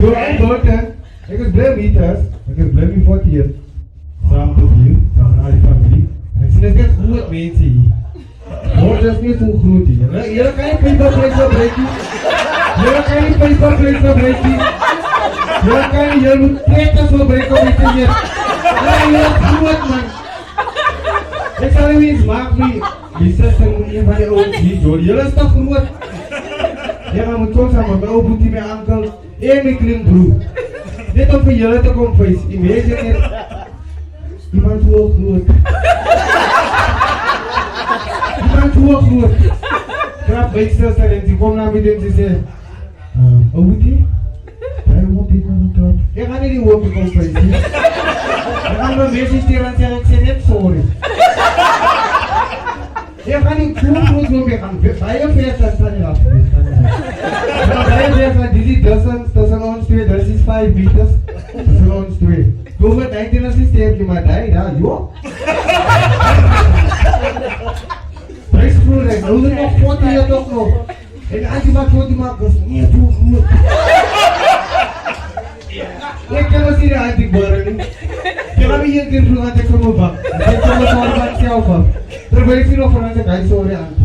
So I got ek is blij meters, ek is blij met 40 years. Samen tot hier, samen naar die familie. En ek sê, dit is net groot mense hier. Word is nie so groot hier. Julle kan nie paperplates verbruik nie. Julle kan nie paperplates verbruik nie. Julle kan nie, julle moet trekkers verbruik op die teneer. Julle is groot man. Ek sal nie eens maak die sister moet een van die ouwe die jood. Julle is toch groot. Jy gaan moet kom samen, my ouwe boetie, my uncle en my klein broer. Net om vir julle te kom face. Imagine net iemand so groot. Iemand so groot. Krap buikstelsel en die kom na met hem en sê ouwe boetie, hy hoop ek aan die klap. Ek gaan nie die hoop kom face nie. Ek gaan my message stuur en sê ek sê net sorry. Ek gaan nie so groot loop, ek gaan baie veertig staan hier af. Baie veertig, dit is dozens, tussen ons twee, dit is 5 meters, tussen ons twee. COVID-19 is die steepje, maar die, ja, joh. Prijsvloer, nou is nog 40 jaar toch nog. En als je maar 40 maakt, is niet zo goed. Ik kan ons hier uit die boren niet. Ik heb hier een keer vroeg aan de kromme bak. Ik heb zo'n bak zelf af. Terwijl ik nog van aan de guy sorry aan.